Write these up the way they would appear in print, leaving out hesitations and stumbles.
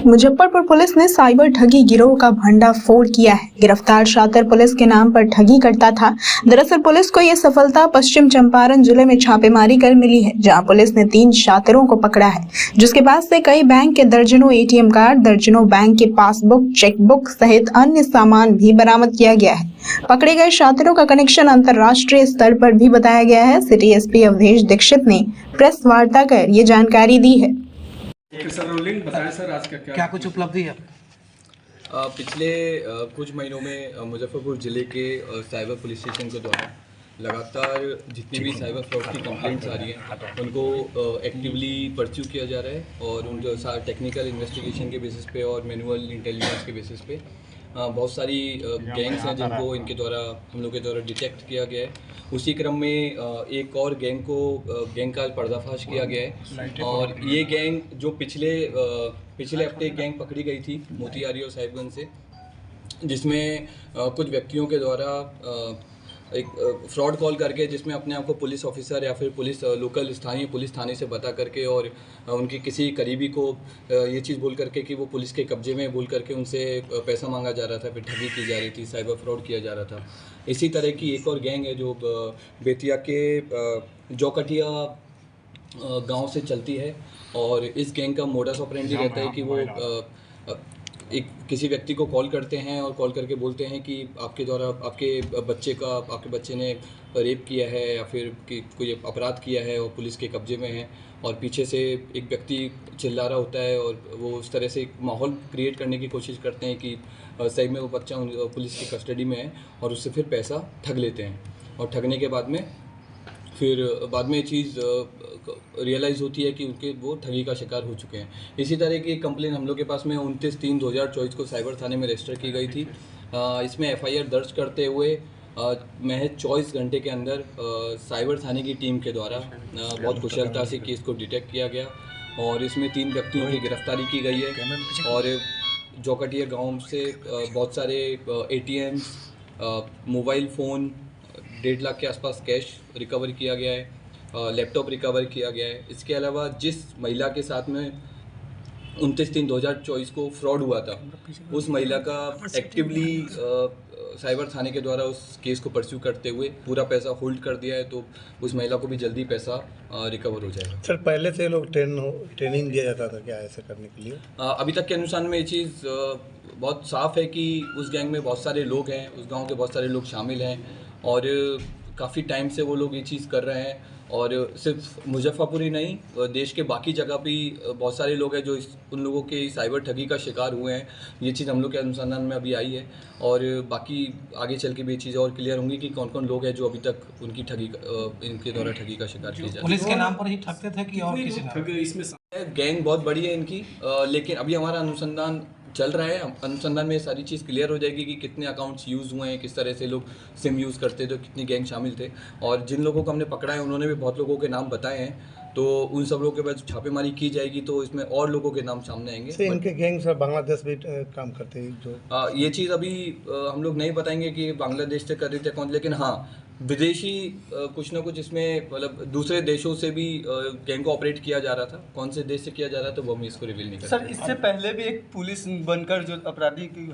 Muzaffarpur police ने cyber ठगी गिरोह का भंडाफोड़ किया है। गिरफ्तार शातिर पुलिस के नाम पर ठगी करता था। दरअसल पुलिस को यह सफलता पश्चिम चंपारण जिले में छापेमारी कर मिली है, जहां पुलिस ने 3 शातिरों को पकड़ा है, जिसके पास से कई बैंक के दर्जनों एटीएम कार्ड, दर्जनों बैंक के पासबुक, चेकबुक सहित अन्य सामान भी बरामद किया गया है। पकड़े गए शातिरों का कनेक्शन अंतर्राष्ट्रीय स्तर पर भी बताया गया है। सिटी एसपी अवधेश दीक्षित ने प्रेस वार्ता कर ये जानकारी दी है। सर रोलिंग बताएं सर, आज का क्या कुछ उपलब्धि है? पिछले कुछ महीनों में मुजफ्फरपुर ज़िले के साइबर पुलिस स्टेशन के द्वारा लगातार जितनी भी साइबर फ्रॉड की कंप्लेंट्स आ रही हैं उनको एक्टिवली परस्यू किया जा रहा है और उनके साथ टेक्निकल इन्वेस्टिगेशन के बेसिस पे और मैनुअल इंटेलिजेंस के बेसिस पे बहुत सारी गैंग्स हैं जिनको इनके द्वारा हम लोग के द्वारा डिटेक्ट किया गया है। उसी क्रम में एक और गैंग का पर्दाफाश किया गया है और ये गैंग जो पिछले हफ्ते एक गैंग पकड़ी गई थी मोतिहारी और साहिबगंज से, जिसमें कुछ व्यक्तियों के द्वारा एक फ्रॉड कॉल करके जिसमें अपने आप को पुलिस ऑफिसर या फिर पुलिस लोकल स्थानीय पुलिस थाने से बता करके और उनके किसी करीबी को ये चीज़ बोल करके कि वो पुलिस के कब्जे में बोल करके उनसे पैसा मांगा जा रहा था, फिर ठगी की जा रही थी, साइबर फ्रॉड किया जा रहा था। इसी तरह की एक और गैंग है जो बेतिया के जौकटिया गांव से चलती है और इस गैंग का मोडस ऑपरेंडी रहता है कि वो एक किसी व्यक्ति को कॉल करते हैं और कॉल करके बोलते हैं कि आपके द्वारा आपके बच्चे ने रेप किया है या फिर कि कोई अपराध किया है और पुलिस के कब्जे में है, और पीछे से एक व्यक्ति चिल्ला रहा होता है और वो उस तरह से एक माहौल क्रिएट करने की कोशिश करते हैं कि सही में वो बच्चा पुलिस की कस्टडी में है और उससे फिर पैसा ठग लेते हैं और ठगने के बाद में ये चीज़ रियलाइज़ होती है कि वो ठगी का शिकार हो चुके हैं। इसी तरह की एक कंप्लेन हम लोग के पास में 29/3/2024 को साइबर थाने में रजिस्टर की गई थी। इसमें एफआईआर दर्ज करते हुए महज 24 घंटे के अंदर साइबर थाने की टीम के द्वारा बहुत कुशलता से केस को डिटेक्ट किया गया और इसमें 3 व्यक्तियों की गिरफ्तारी की गई है और जौकटिया गाँव से बहुत सारे ATMs, मोबाइल फ़ोन, 1.5 लाख के आसपास कैश रिकवर किया गया है, लैपटॉप रिकवर किया गया है। इसके अलावा जिस महिला के साथ में 29/3/2024 को फ्रॉड हुआ था, उस महिला का एक्टिवली साइबर थाने के द्वारा उस केस को परस्यू करते हुए पूरा पैसा होल्ड कर दिया है, तो उस महिला को भी जल्दी पैसा रिकवर हो जाएगा। सर पहले से लोग ट्रेनिंग दिया जाता था क्या ऐसे करने के लिए? अभी तक के अनुसार में ये चीज़ बहुत साफ़ है कि उस गैंग में बहुत सारे लोग हैं, उस गाँव के बहुत सारे लोग शामिल हैं और काफ़ी टाइम से वो लोग ये चीज़ कर रहे हैं और सिर्फ मुजफ्फरपुर ही नहीं, देश के बाकी जगह भी बहुत सारे लोग हैं जो उन लोगों के साइबर ठगी का शिकार हुए हैं। ये चीज़ हम लोग के अनुसंधान में अभी आई है और बाकी आगे चल के भी ये चीज़ें और क्लियर होंगी कि कौन कौन लोग हैं जो अभी तक उनकी इनके द्वारा ठगी का शिकार किए जाते हैं। पुलिस के नाम पर ही ठगते थे कि और किसी नाम? इसमें गैंग बहुत बड़ी है इनकी, लेकिन अभी हमारा अनुसंधान चल रहा है। अनुसंधान में ये सारी चीज़ क्लियर हो जाएगी कि कितने अकाउंट्स यूज़ हुए हैं, किस तरह से लोग सिम यूज़ करते थे, कितनी गैंग शामिल थे और जिन लोगों को हमने पकड़ा है उन्होंने भी बहुत लोगों के नाम बताए हैं, तो उन सब लोगों के बाद छापेमारी की जाएगी तो इसमें और लोगों के नाम सामने आएंगे। इनके गैंग सर बांग्लादेश भी काम करते हैं जो ये चीज़ अभी हम लोग नहीं बताएंगे कि बांग्लादेश से कर रहे थे कौन, लेकिन हाँ विदेशी कुछ ना कुछ इसमें मतलब दूसरे देशों से भी गैंग को ऑपरेट किया जा रहा था। कौन से देश से किया जा रहा था वो हम इसको रिवील नहीं कर सर, इससे पहले भी एक पुलिस बनकर जो अपराधी की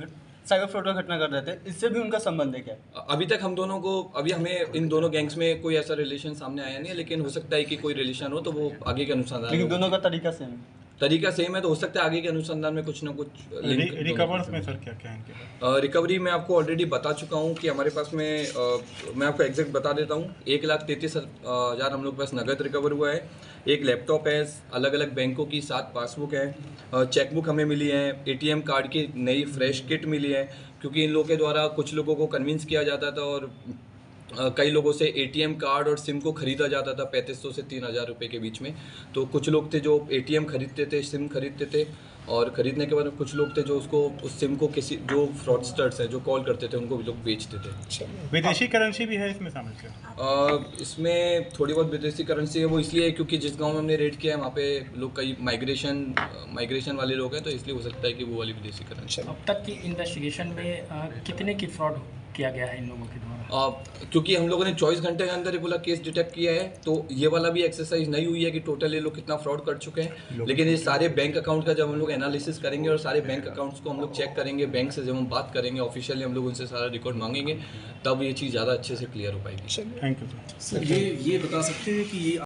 साइबर फ्रॉड का घटना कर रहे थे, इससे भी उनका संबंध है क्या? अभी तक हमें इन दोनों गैंग्स में कोई ऐसा रिलेशन सामने आया नहीं है, लेकिन हो सकता है कि कोई रिलेशन हो तो वो आगे के अनुसंधान। लेकिन दोनों का तरीका सेम है तो हो सकता है आगे के अनुसंधान में कुछ ना कुछ रिकवर्स में सर क्या है? रिकवरी मैं आपको ऑलरेडी बता चुका हूँ कि हमारे पास में मैं आपको एग्जैक्ट बता देता हूँ, 1,33,000 हम लोग के पास नगद रिकवर हुआ है, एक लैपटॉप है, अलग अलग बैंकों की 7 पासबुक है, चेकबुक हमें मिली है, ATM कार्ड की नई फ्रेश किट मिली है, क्योंकि इन लोगों के द्वारा कुछ लोगों को कन्विंस किया जाता था और कई लोगों से ATM कार्ड और सिम को ख़रीदा जाता था 3500 से 3,000 रुपये के बीच में। तो कुछ लोग थे जो ATM खरीदते थे, सिम खरीदते थे और ख़रीदने के बाद कुछ लोग थे जो उस सिम को किसी जो फ्रॉडस्टर्स हैं जो कॉल करते थे उनको भी लोग बेचते थे। विदेशी करेंसी भी है इसमें शामिल क्या? इसमें थोड़ी बहुत विदेशी करेंसी है, वो इसलिए क्योंकि जिस गाँव में हमने रेड किया है वहाँ पे लोग कई माइग्रेशन वाले लोग हैं, तो इसलिए हो सकता है कि वो वाली विदेशी करेंसी। अब तक की इन्वेस्टिगेशन में कितने की फ्रॉड किया गया है इन लोगों के द्वारा? क्योंकि हम लोगों ने 24 घंटे के अंदर ये वाला केस डिटेक्ट किया है, तो ये वाला भी एक्सरसाइज नहीं हुई है कि टोटल ये लोग कितना फ्रॉड कर चुके हैं, लेकिन ये सारे बैंक अकाउंट का जब हम लोग एनालिसिस करेंगे और सारे बैंक अकाउंट्स को हम लोग चेक करेंगे, बैंक से जब हम बात करेंगे ऑफिशियली, हम लोग उनसे सारा रिकॉर्ड मांगेंगे, तब ये चीज़ ज़्यादा अच्छे से क्लियर हो पाएगी। थैंक यू सर ये बता सकते हैं कि ये